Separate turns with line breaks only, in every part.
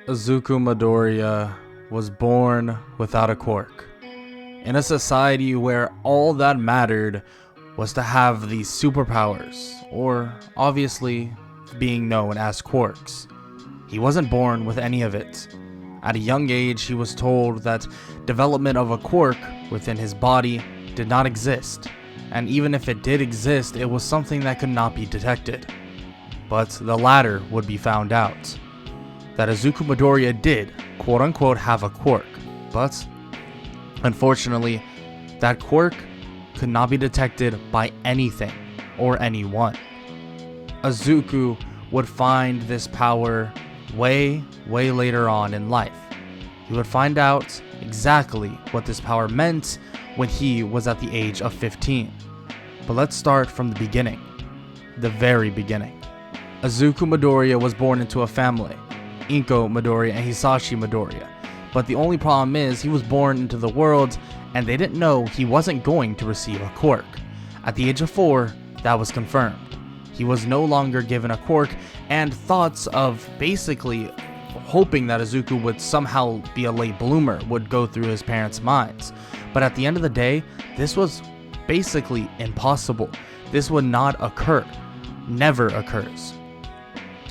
Izuku Midoriya was born without a quirk. In a society where all that mattered was to have these superpowers, or obviously being known as quirks. He wasn't born with any of it. At a young age, he was told that development of a quirk within his body did not exist, and even if it did exist, it was something that could not be detected. But the latter would be found out. That Izuku Midoriya did, quote-unquote, have a quirk, but unfortunately, that quirk could not be detected by anything or anyone. Izuku would find this power way later on in life. He would find out exactly what this power meant when he was at the age of 15. But let's start from the beginning, the very beginning. Izuku Midoriya was born into a family, Inko Midoriya and Hisashi Midoriya. But the only problem is he was born into the world and they didn't know he wasn't going to receive a quirk. At the age of 4, that was confirmed. He was no longer given a quirk, and thoughts of basically hoping that Izuku would somehow be a late bloomer would go through his parents' minds. But at the end of the day, this was basically impossible. This would not occur. Never occurs.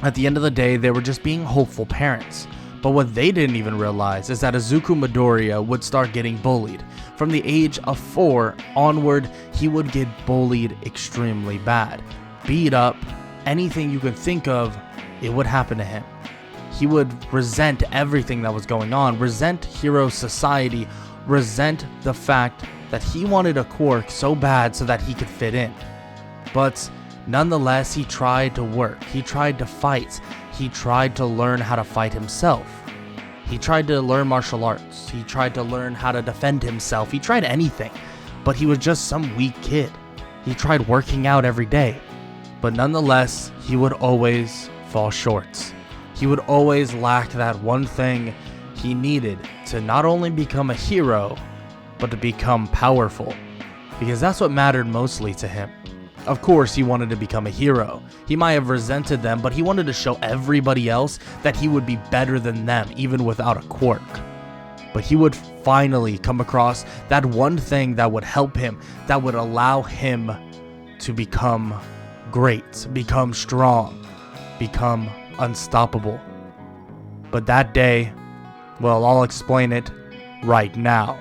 At the end of the day, they were just being hopeful parents. But what they didn't even realize is that Izuku Midoriya would start getting bullied. From the age of 4 onward, he would get bullied extremely bad. Beat up, anything you could think of, it would happen to him. He would resent everything that was going on, resent hero society, resent the fact that he wanted a quirk so bad so that he could fit in. But nonetheless, he tried to work, he tried to fight, he tried to learn how to fight himself. He tried to learn martial arts, he tried to learn how to defend himself, he tried anything, but he was just some weak kid. He tried working out every day, but nonetheless, he would always fall short. He would always lack that one thing he needed to not only become a hero, but to become powerful, because that's what mattered mostly to him. Of course, he wanted to become a hero. He might have resented them, but he wanted to show everybody else that he would be better than them, even without a quirk. But he would finally come across that one thing that would help him, that would allow him to become great, become strong, become unstoppable. But that day, well, I'll explain it right now.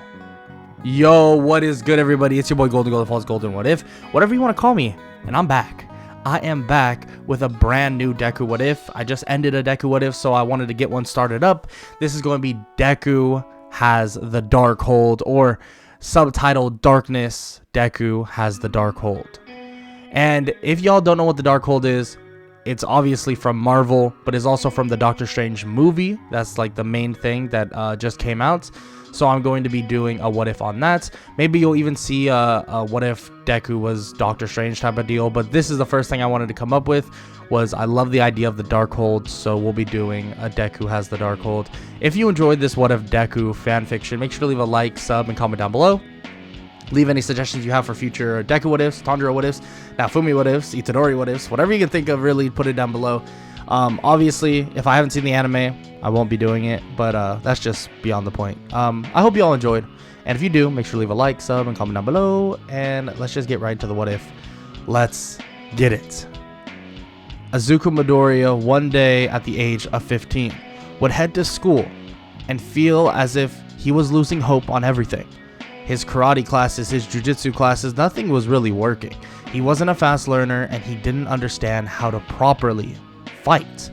Yo, what is good, everybody? It's your boy Golden Falls Golden What If, whatever you want to call me, and I'm back. I am back with a brand new Deku What If. I just ended a Deku What If, so I wanted to get one started up. This is going to be Deku Has the Darkhold, or subtitled Darkness, Deku Has the Darkhold. And if y'all don't know what the Darkhold is, it's obviously from Marvel, but it's also from the Doctor Strange movie. That's like the main thing that just came out. So I'm going to be doing a what if on that. Maybe you'll even see a what if Deku was Doctor Strange type of deal. But this is the first thing I wanted to come up with. Was I love the idea of the Darkhold, so we'll be doing a Deku Has the Darkhold. If you enjoyed this what if Deku fanfiction, make sure to leave a like, sub, and comment down below. Leave any suggestions you have for future Deku what ifs, Tanjiro what ifs, Naofumi what ifs, Itadori what ifs, whatever you can think of, really put it down below. Obviously, if I haven't seen the anime, I won't be doing it, but that's just beyond the point. I hope you all enjoyed, and if you do, make sure to leave a like, sub, and comment down below, and let's just get right into the what if. Let's get it. Izuku Midoriya, one day at the age of 15, would head to school and feel as if he was losing hope on everything. His karate classes, his jujitsu classes, nothing was really working. He wasn't a fast learner, and he didn't understand how to properly fight.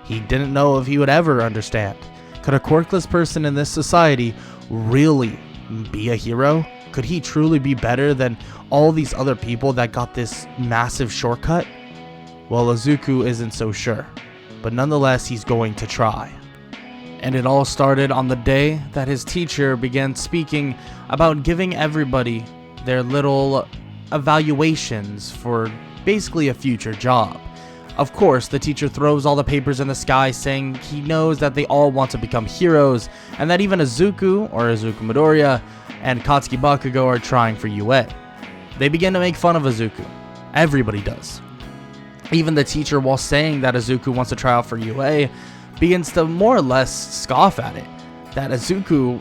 He didn't know if he would ever understand. Could a quirkless person in this society really be a hero? Could he truly be better than all these other people that got this massive shortcut? Well, Izuku isn't so sure, but nonetheless, he's going to try. And it all started on the day that his teacher began speaking about giving everybody their little evaluations for basically a future job. Of course, the teacher throws all the papers in the sky, saying he knows that they all want to become heroes, and that even Izuku, or Izuku Midoriya, and Katsuki Bakugo are trying for UA. They begin to make fun of Izuku. Everybody does. Even the teacher, while saying that Izuku wants to try out for UA, begins to more or less scoff at it, that Izuku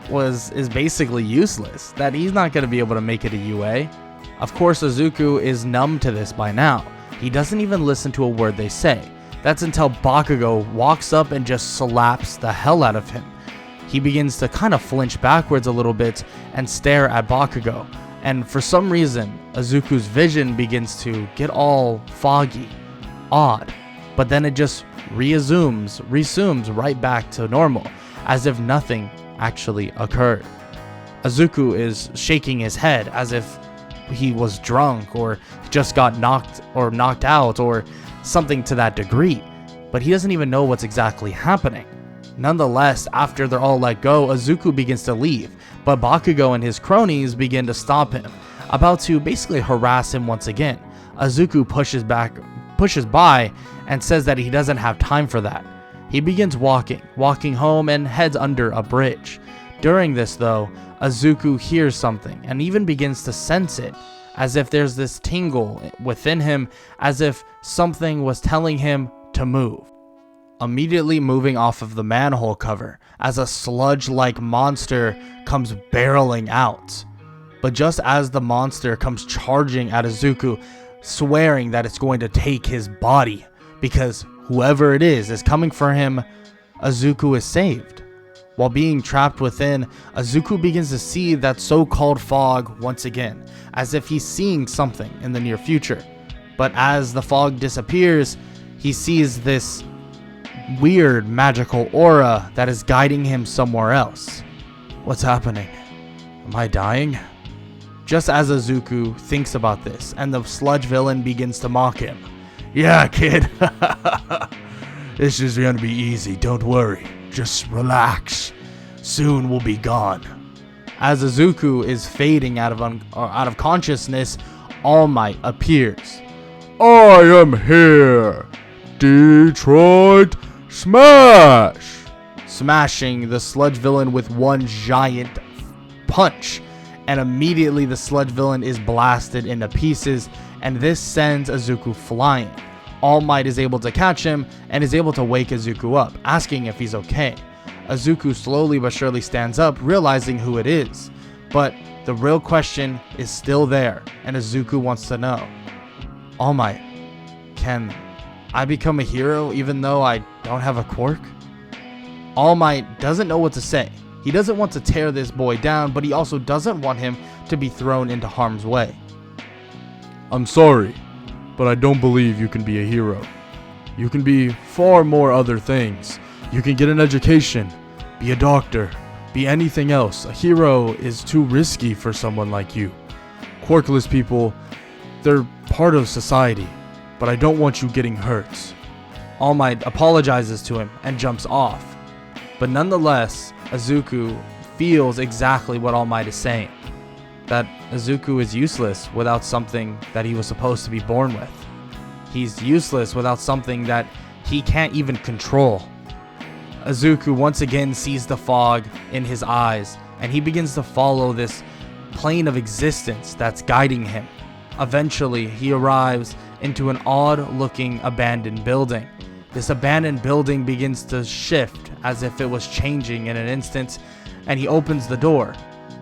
is basically useless, that he's not going to be able to make it a UA. Of course, Izuku is numb to this by now. He doesn't even listen to a word they say. That's until Bakugo walks up and just slaps the hell out of him. He begins to kind of flinch backwards a little bit and stare at Bakugo. And for some reason, Izuku's vision begins to get all foggy, odd. But then it just resumes right back to normal, as if nothing actually occurred. Izuku is shaking his head as if he was drunk or just got knocked out or something to that degree, but he doesn't even know what's exactly happening. Nonetheless, after they're all let go, Izuku begins to leave, but Bakugo and his cronies begin to stop him, about to basically harass him once again. Izuku pushes by and says that he doesn't have time for that. He begins walking home and heads under a bridge. During this though, Izuku hears something and even begins to sense it, as if there's this tingle within him, as if something was telling him to move. Immediately moving off of the manhole cover, as a sludge-like monster comes barreling out. But just as the monster comes charging at Izuku, swearing that it's going to take his body, because whoever it is coming for him, Izuku is saved. While being trapped within, Izuku begins to see that so-called fog once again, as if he's seeing something in the near future. But as the fog disappears, he sees this weird magical aura that is guiding him somewhere else. What's happening? Am I dying? Just as Izuku thinks about this, and the sludge villain begins to mock him. Yeah, kid. This is gonna be easy, don't worry. Just relax. Soon we'll be gone. As Izuku is fading out of consciousness, All Might appears. I am here. Detroit Smash! Smashing the sludge villain with one giant punch. And immediately the sludge villain is blasted into pieces, and this sends Izuku flying. All Might is able to catch him and is able to wake Izuku up, asking if he's okay. Izuku slowly but surely stands up, realizing who it is. But the real question is still there, and Izuku wants to know. All Might, can I become a hero even though I don't have a quirk? All Might doesn't know what to say. He doesn't want to tear this boy down, but he also doesn't want him to be thrown into harm's way. I'm sorry, but I don't believe you can be a hero. You can be far more other things. You can get an education, be a doctor, be anything else. A hero is too risky for someone like you. Quirkless people, they're part of society, but I don't want you getting hurt. All Might apologizes to him and jumps off. But nonetheless, Izuku feels exactly what All Might is saying. That Izuku is useless without something that he was supposed to be born with. He's useless without something that he can't even control. Izuku once again sees the fog in his eyes, and he begins to follow this plane of existence that's guiding him. Eventually, he arrives into an odd-looking abandoned building. This abandoned building begins to shift as if it was changing in an instant, and he opens the door,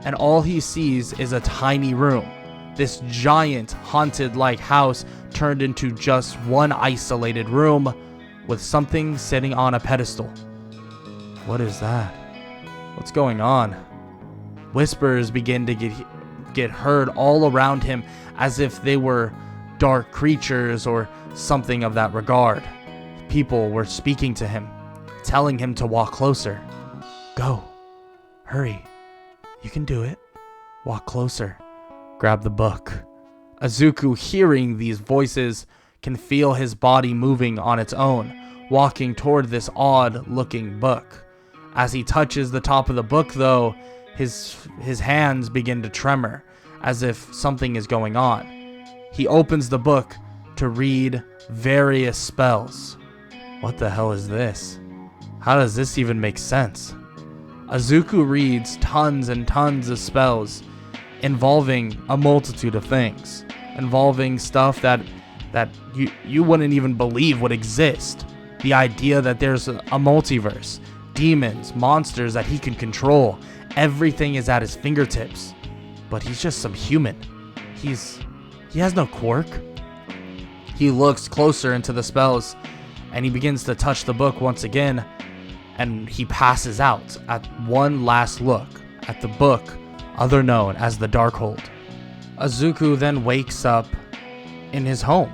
and all he sees is a tiny room. This giant haunted-like house turned into just one isolated room with something sitting on a pedestal. What is that? What's going on? Whispers begin to get heard all around him as if they were dark creatures or something of that regard. People were speaking to him, telling him to walk closer. Go. Hurry. You can do it. Walk closer. Grab the book. Izuku, hearing these voices, can feel his body moving on its own, walking toward this odd-looking book. As he touches the top of the book, though, his hands begin to tremor, as if something is going on. He opens the book to read various spells. What the hell is this? How does this even make sense? Izuku reads tons and tons of spells involving a multitude of things, involving stuff that you wouldn't even believe would exist. The idea that there's a multiverse, demons, monsters that he can control. Everything is at his fingertips. But he's just some human. He has no quirk. He looks closer into the spells and he begins to touch the book once again, and he passes out at one last look at the book, other known as the Darkhold. Izuku then wakes up in his home.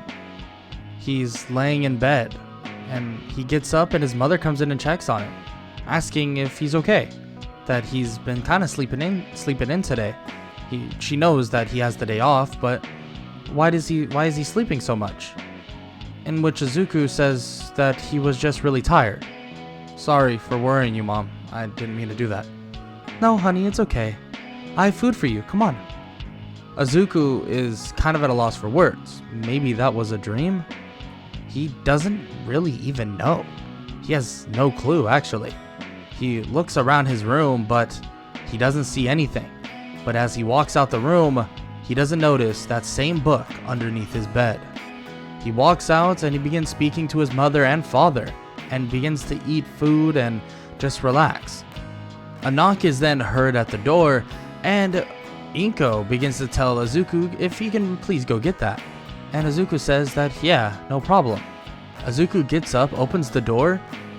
He's laying in bed, and he gets up and his mother comes in and checks on him, asking if he's okay, that he's been kind of sleeping in today. She knows that he has the day off, but why is he sleeping so much? In which Izuku says that he was just really tired. Sorry for worrying you, Mom. I didn't mean to do that. No, honey, it's okay. I have food for you. Come on. Izuku is kind of at a loss for words. Maybe that was a dream? He doesn't really even know. He has no clue, actually. He looks around his room, but he doesn't see anything. But as he walks out the room, he doesn't notice that same book underneath his bed. He walks out and he begins speaking to his mother and father, and begins to eat food and just relax. A knock is then heard at the door, and Inko begins to tell Izuku if he can please go get that. And Izuku says that yeah, no problem. Izuku gets up, opens the door,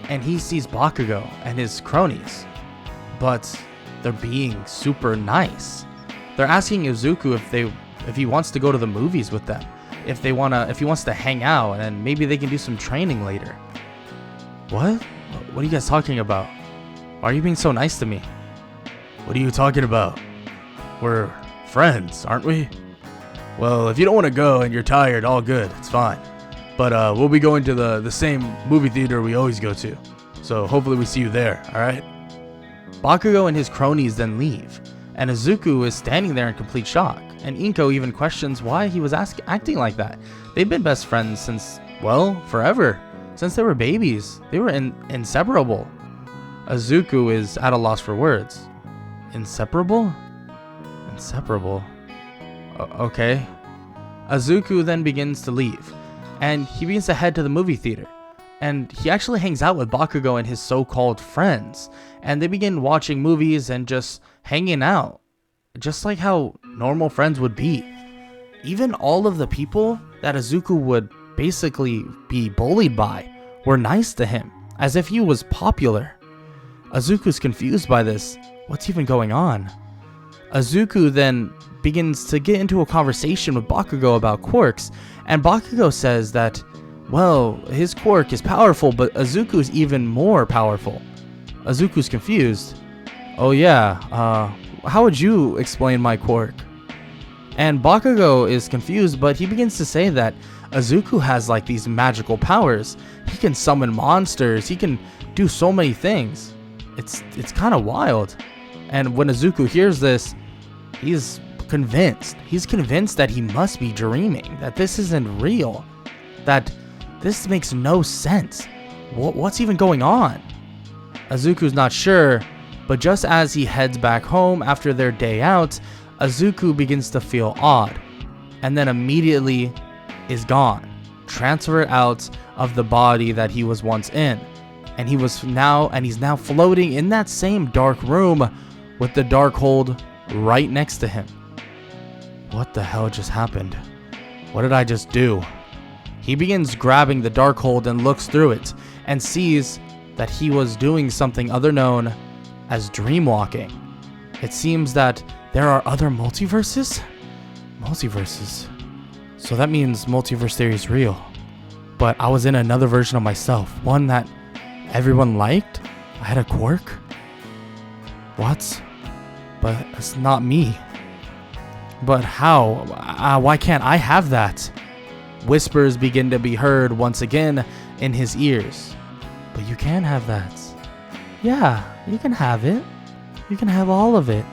and he sees Bakugo and his cronies. But they're being super nice. They're asking Izuku if he wants to go to the movies with them, if he wants to hang out, and maybe they can do some training later. What? What are you guys talking about? Why are you being so nice to me? What are you talking about? We're friends, aren't we? Well, if you don't want to go and you're tired, all good, it's fine. But we'll be going to the same movie theater we always go to. So hopefully we see you there, alright? Bakugo and his cronies then leave, and Izuku is standing there in complete shock. And Inko even questions why he was acting like that. They've been best friends since, well, forever. Since they were babies. They were inseparable. Izuku is at a loss for words. Inseparable? Inseparable? Okay. Izuku then begins to leave, and he begins to head to the movie theater. And he actually hangs out with Bakugo and his so-called friends, and they begin watching movies and just hanging out, just like how normal friends would be. Even all of the people that Izuku would basically be bullied by were nice to him, as if he was popular. Izuku's confused by this. What's even going on? Izuku then begins to get into a conversation with Bakugo about quirks, and Bakugo says that, well, his quirk is powerful, but Izuku's even more powerful. Izuku's confused. Oh yeah, how would you explain my quirk? And Bakugo is confused, but he begins to say that Izuku has like these magical powers. He can summon monsters, he can do so many things. It's kind of wild. And when Izuku hears this, he's convinced. He's convinced that he must be dreaming, that this isn't real, that this makes no sense. What's even going on? Izuku's not sure, but just as he heads back home after their day out, Izuku begins to feel odd, and then immediately is gone, transferred out of the body that he was once in, and he's now floating in that same dark room with the Darkhold right next to him. What the hell just happened? What did I just do? He begins grabbing the Darkhold and looks through it and sees that he was doing something other known as dreamwalking. It seems that there are other multiverses? Multiverses. So that means multiverse theory is real. But I was in another version of myself, one that everyone liked? I had a quirk? What? But it's not me. But how? Why can't I have that? Whispers begin to be heard once again in his ears. But you can have that. Yeah, you can have it. You can have all of it.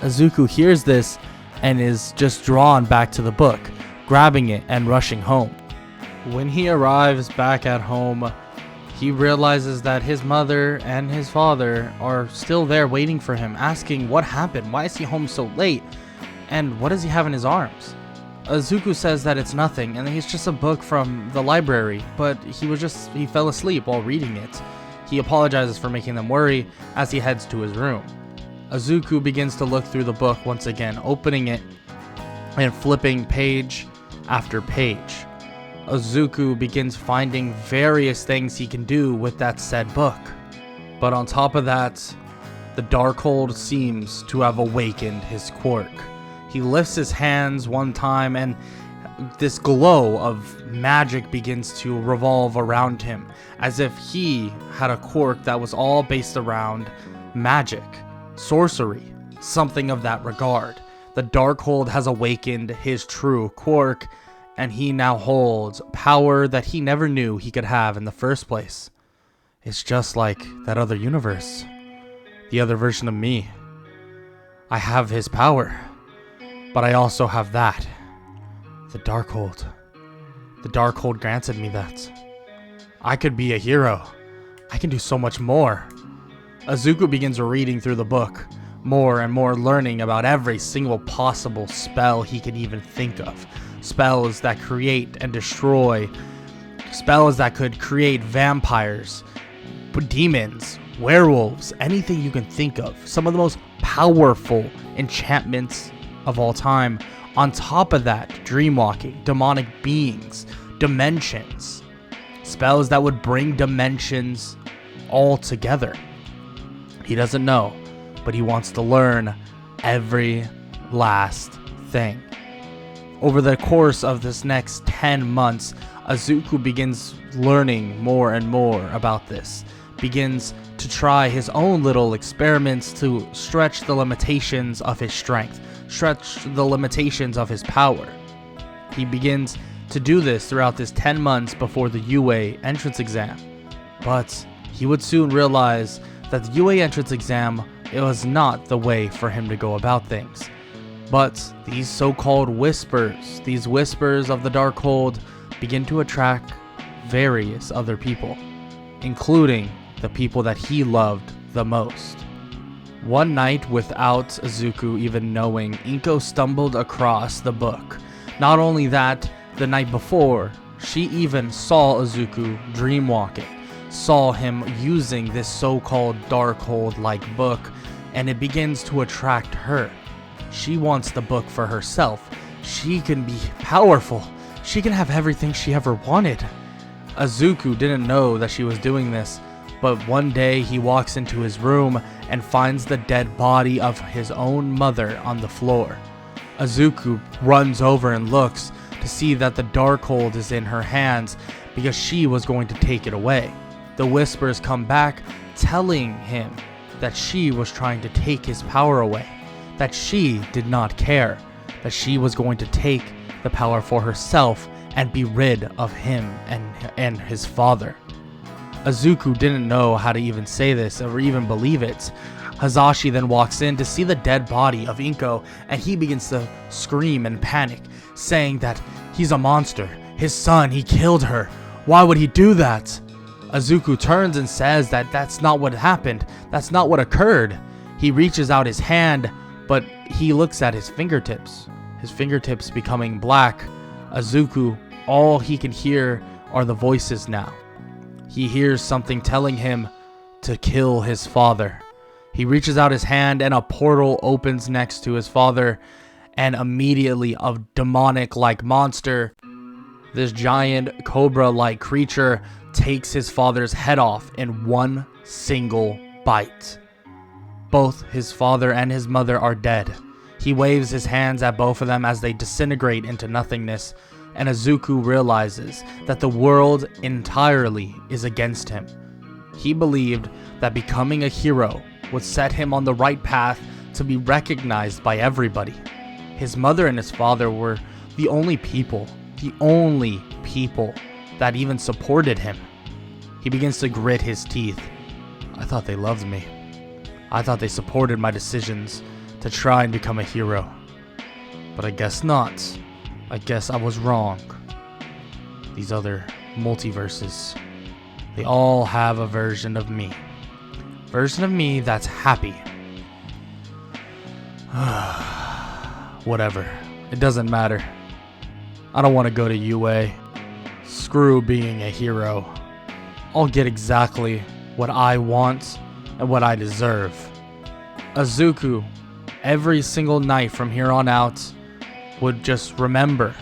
Izuku hears this and is just drawn back to the book, grabbing it and rushing home. When he arrives back at home, he realizes that his mother and his father are still there waiting for him, asking what happened, why is he home so late, and what does he have in his arms? Izuku says that it's nothing and it's just a book from the library, but he fell asleep while reading it. He apologizes for making them worry as he heads to his room. Izuku begins to look through the book once again, opening it and flipping page after page. Izuku begins finding various things he can do with that said book. But on top of that, the Darkhold seems to have awakened his quirk. He lifts his hands one time and this glow of magic begins to revolve around him, as if he had a quirk that was all based around magic, sorcery, something of that regard. The Darkhold has awakened his true quirk, and he now holds power that he never knew he could have in the first place. It's just like that other universe, the other version of me. I have his power, but I also have that. The Darkhold. The Darkhold granted me that. I could be a hero. I can do so much more. Izuku begins reading through the book, more and more learning about every single possible spell he could even think of. Spells that create and destroy. Spells that could create vampires, demons, werewolves, anything you can think of. Some of the most powerful enchantments of all time. On top of that, dreamwalking, demonic beings, dimensions. Spells that would bring dimensions all together. He doesn't know, but he wants to learn every last thing. Over the course of this next 10 months, Izuku begins learning more and more about this. Begins to try his own little experiments to stretch the limitations of his strength, stretch the limitations of his power. He begins to do this throughout this 10 months before the UA entrance exam. But he would soon realize that the UA entrance exam, it was not the way for him to go about things. But these so-called whispers, these whispers of the Darkhold, begin to attract various other people, including the people that he loved the most. One night, without Izuku even knowing, Inko stumbled across the book. Not only that, the night before, she even saw Izuku dreamwalking, saw him using this so-called Darkhold-like book, and it begins to attract her. She wants the book for herself. She can be powerful. She can have everything she ever wanted. Izuku didn't know that she was doing this, but one day he walks into his room and finds the dead body of his own mother on the floor. Izuku runs over and looks to see that the Darkhold is in her hands because she was going to take it away. The whispers come back telling him that she was trying to take his power away, that she did not care, that she was going to take the power for herself and be rid of him and his father. Izuku didn't know how to even say this or even believe it. Hazashi then walks in to see the dead body of Inko, and he begins to scream and panic, saying that he's a monster. His son, he killed her. Why would he do that? Izuku turns and says that that's not what happened. That's not what occurred. He reaches out his hand, but he looks at his fingertips becoming black. Izuku, all he can hear are the voices now. He hears something telling him to kill his father. He reaches out his hand and a portal opens next to his father, and immediately a demonic-like monster, this giant cobra-like creature, takes his father's head off in one single bite. Both his father and his mother are dead. He waves his hands at both of them as they disintegrate into nothingness, and Izuku realizes that the world entirely is against him. He believed that becoming a hero would set him on the right path to be recognized by everybody. His mother and his father were the only people that even supported him. He begins to grit his teeth. I thought they loved me. I thought they supported my decisions to try and become a hero. But I guess not. I guess I was wrong. These other multiverses, they all have a version of me. Version of me that's happy. Whatever. It doesn't matter. I don't want to go to UA. Screw being a hero. I'll get exactly what I want and what I deserve. Izuku, every single night from here on out, would just remember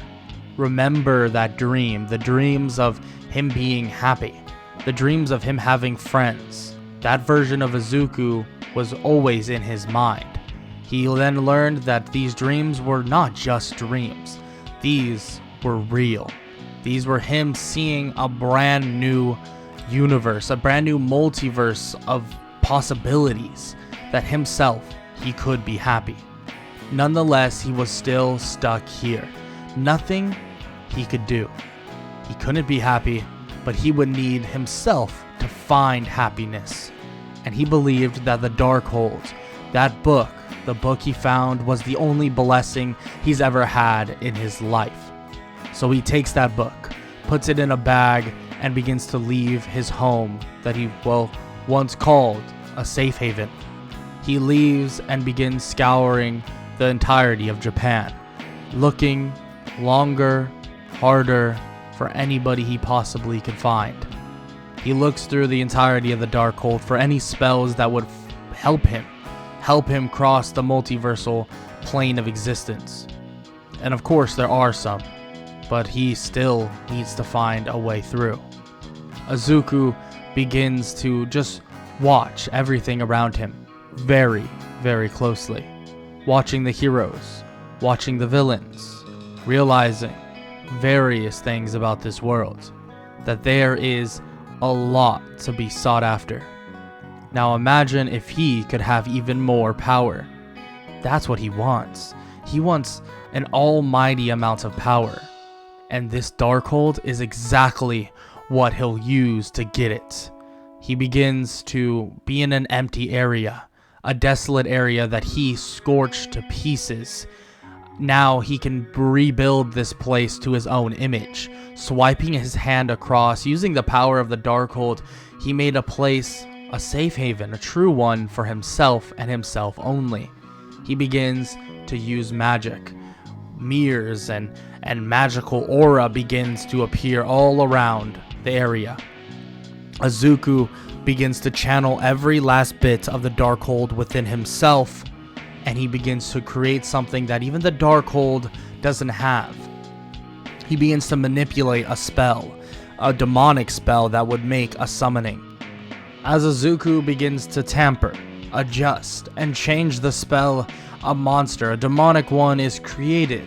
that dream, the dreams of him being happy, the dreams of him having friends. That version of Izuku was always in his mind. He then learned that these dreams were not just dreams. These were real. These were him seeing a brand new universe, a brand new multiverse of possibilities, that he could be happy. Nonetheless, he was still stuck here. Nothing he could do. He couldn't be happy, but he would need himself to find happiness. And he believed that the Darkhold, that book, the book he found, was the only blessing he's ever had in his life. So he takes that book, puts it in a bag, and begins to leave his home that he, once called a safe haven. He leaves and begins scouring the entirety of Japan, looking longer, harder for anybody he possibly could find. He looks through the entirety of the Darkhold for any spells that would help him cross the multiversal plane of existence. And of course there are some, but he still needs to find a way through. Izuku begins to just watch everything around him very, very closely. Watching the heroes, watching the villains, realizing various things about this world, that there is a lot to be sought after. Now imagine if he could have even more power. That's what he wants. He wants an almighty amount of power. And this Darkhold is exactly what he'll use to get it. He begins to be in an empty area, a desolate area that he scorched to pieces. Now he can rebuild this place to his own image. Swiping his hand across, using the power of the Darkhold, he made a place, a safe haven, a true one for himself and himself only. He begins to use magic. Mirrors and magical aura begins to appear all around the area. Izuku begins to channel every last bit of the Darkhold within himself, and he begins to create something that even the Darkhold doesn't have. He begins to manipulate a spell, a demonic spell that would make a summoning. As Izuku begins to tamper, adjust, and change the spell, a monster, a demonic one, is created.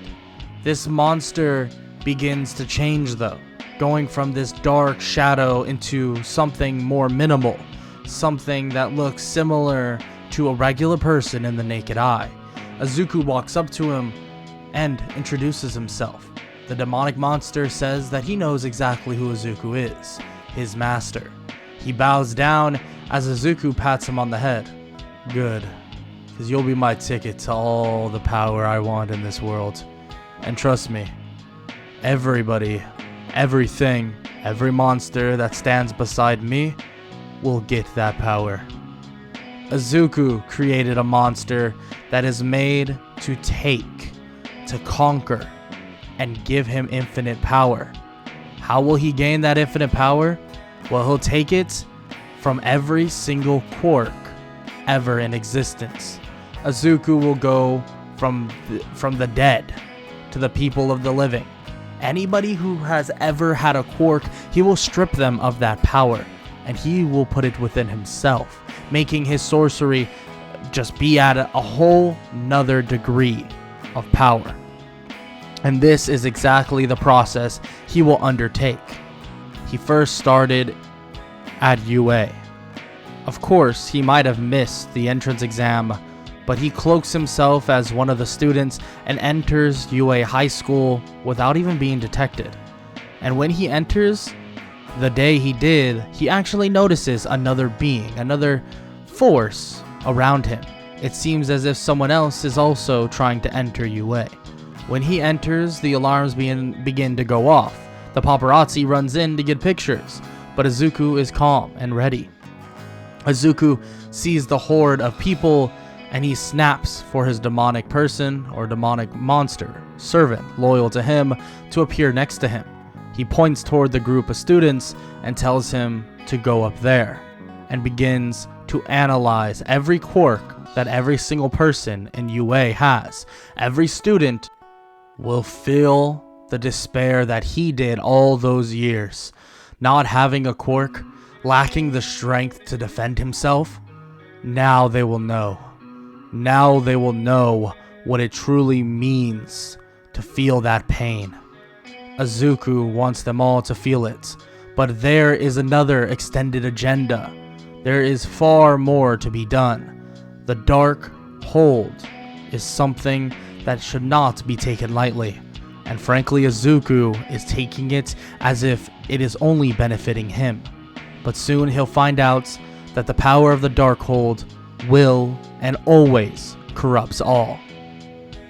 This monster begins to change though, going from this dark shadow into something more minimal, something that looks similar to a regular person in the naked eye. Izuku walks up to him and introduces himself. The demonic monster says that he knows exactly who Izuku is, his master. He bows down as Izuku pats him on the head. Good, because you'll be my ticket to all the power I want in this world. And trust me, everybody, everything, every monster that stands beside me will get that power. Izuku created a monster that is made to take, to conquer, and give him infinite power. How will he gain that infinite power? Well, he'll take it from every single quirk ever in existence. Izuku will go from the dead to the people of the living. Anybody who has ever had a quirk, he will strip them of that power, and he will put it within himself, making his sorcery just be at a whole nother degree of power. And this is exactly the process he will undertake. He first started at UA. Of course, he might have missed the entrance exam, but he cloaks himself as one of the students and enters UA High School without even being detected. And when he enters, the day he did, he actually notices another being, another force around him. It seems as if someone else is also trying to enter UA. When he enters, the alarms begin to go off. The paparazzi runs in to get pictures, but Izuku is calm and ready. Izuku sees the horde of people and he snaps for his demonic person or demonic monster, servant, loyal to him, to appear next to him. He points toward the group of students and tells him to go up there, and begins to analyze every quirk that every single person in UA has. Every student will feel the despair that he did all those years, not having a quirk, lacking the strength to defend himself. Now they will know. Now they will know what it truly means to feel that pain. Izuku wants them all to feel it, but there is another extended agenda. There is far more to be done. The Darkhold is something that should not be taken lightly, and frankly Izuku is taking it as if it is only benefiting him. But soon he'll find out that the power of the Darkhold will and always corrupts all.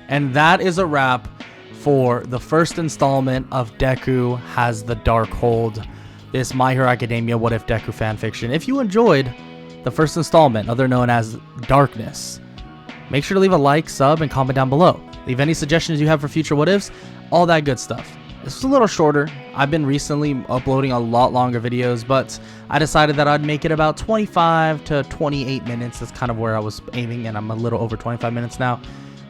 And that is a wrap for the first installment of Deku Has the Darkhold, this My Hero Academia What If Deku fanfiction. If you enjoyed the first installment, other known as Darkness, make sure to leave a like, sub, and comment down below. Leave any suggestions you have for future what ifs, all that good stuff. This was a little shorter. I've been recently uploading a lot longer videos, but I decided that I'd make it about 25 to 28 minutes. That's kind of where I was aiming, and I'm a little over 25 minutes now.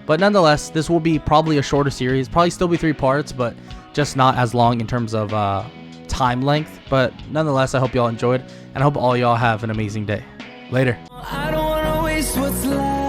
But nonetheless, this will be probably a shorter series. Probably still be 3 parts, but just not as long in terms of time length. But nonetheless, I hope y'all enjoyed, and I hope all y'all have an amazing day. Later. I don't wanna waste what's left.